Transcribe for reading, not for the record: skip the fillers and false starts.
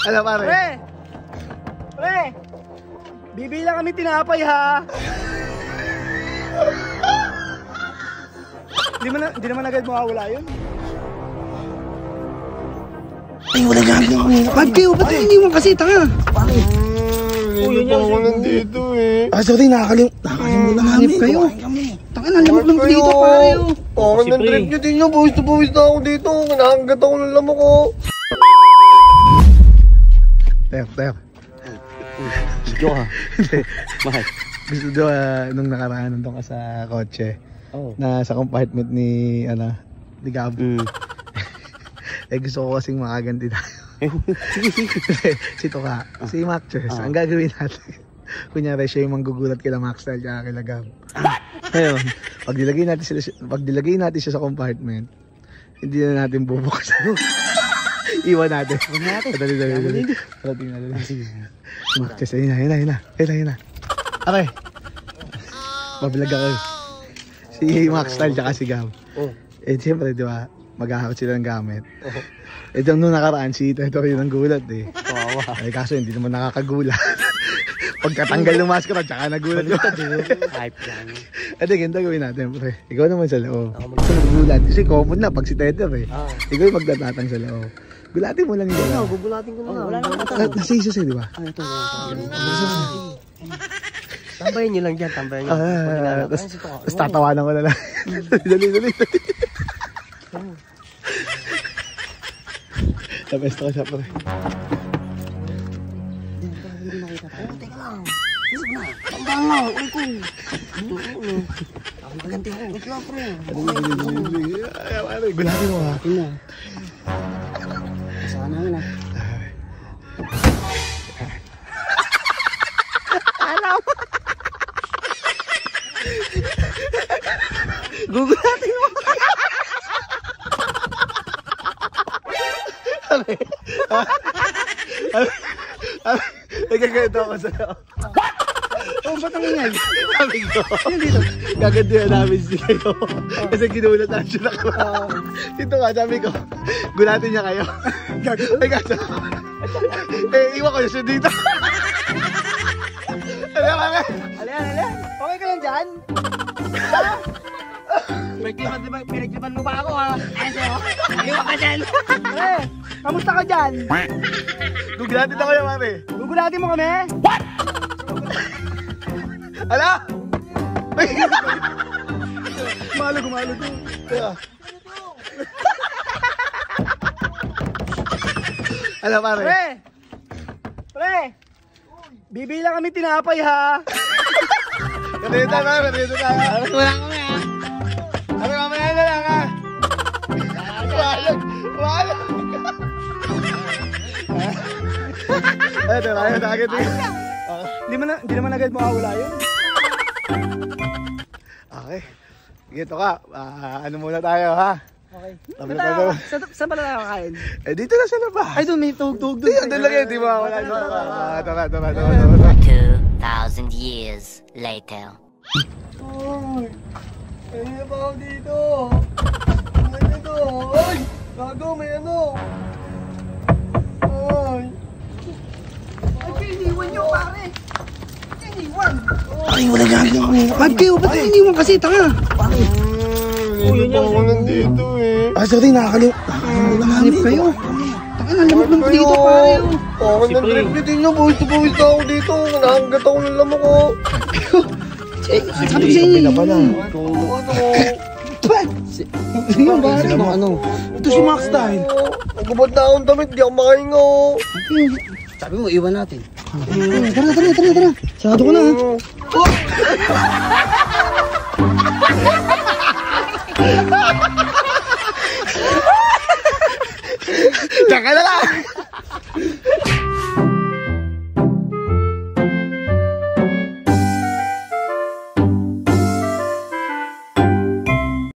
Ano pare? Pre! Bibila kami tinapay ha! Hindi naman agad mawawala yun. Ay, wala nga kami. Ba't kayo? Ba't hindi mo kasi tanga? Pare. Hindi pa ako nandito eh. Sorry, nakakalimutan namin kayo. Tanga na, lamok lang dito pare. Parang nang-trip nyo din nyo. Buwis na buwis na ako dito. Nakagat ako ng lamok ko. Ter. Gusto ka? Bakit? Gusto do nung nakaraan nandun ka sa kotse. Na sa compartment ni Gab. Gusto ko kasing makaganti tayo. Si Toka, si Maxers, ang gagawin natin. Kunyari siya yung manggugulat kila Maxwell at kila Gab. Ngayon, pag dilagay natin siya sa compartment, hindi na natin bubuksan. Iwan natin. Dali. Parating natin. Maxers, ayun na. Aray, mabilag ako. Si Maxwell at si Gab. Siyempre, di ba, maghahakot sila ng gamit. Nung nakaraan, si Tito yun ang gulat eh. Kaso hindi naman nakakagulat. Pagkatanggal ng maskara, tsaka nagulat yun. Hype lang. Ganito gawin natin, pre. Ikaw naman sa loob. Kasi nagulat. Kasi common na pag si Tito eh. Ikaw yung magdatatang sa loob. Gulatin mo lang yun. Gugulatin ko na. Nasa isos eh, di ba? Ito. Tambayan nyo lang dyan, tambayan nyo. Tapos tatawanan ko na lang. Dali. Tapesto ka siya, pre. Hindi makita pa. Teka lang. Isip na. Tambang lang. Uy ko. Ako maganti ako. Wait lang, pre. Gulatin mo ha. Ina. Sana nga na. Alam mo! Gugulatin mo! Nagkaganto ako sa'yo. Ba't ang ingay? Sabi ko, gagantihan namin kayo. Kasi ginulat na siya na ka. Ito nga, sabi ko, gulatin niya kayo. Iwan ko na siya dito. Alin. Okay ka lang dyan? Pinagtripan mo ba ako ha? Iwan ka dyan. Kamusta ka dyan? Gugulatin ako yan, mami. Gugulatin mo kami? What? Ala! Gumalo to. Kaya. Ala, pare. Pre! Bibila kami tinapay ha? Ganito tayo. Wala kami ha. Mamaya na lang ha. Wala. Hindi naman agad mawawala yun. Okay. Gito ka. Ano muna tayo ha? Okay. Saan ba na tayo kakain? Dito na sa labas. Ay, doon may tugtog doon. Doon lang yun, di ba? Wala na. Tara. 2,000 years later. Ay, na pa ako dito. Ano ito? Ay! Gago, may ano. Ay! Iniwan nyo, pare! Iniwan! Ay, wala nga kami. Ba't kayo? Ba't iniwan kasi tanga? Hindi pa ako nandito eh. Sorry, nakakalimutan namin kayo. Tanga na, lamok lang dito pare. Parang nang-trip nyo din nyo. Buwis na buwis na ako dito. Nakagat ako ng lamok ko. Sabi ko sa inyo. Ano? Ito si Max dahil. Nagubad na akong damit. Di ako makahinga. Sabi mo, iwan natin. Tara. Sado ko na ha. Diyan ka na lang.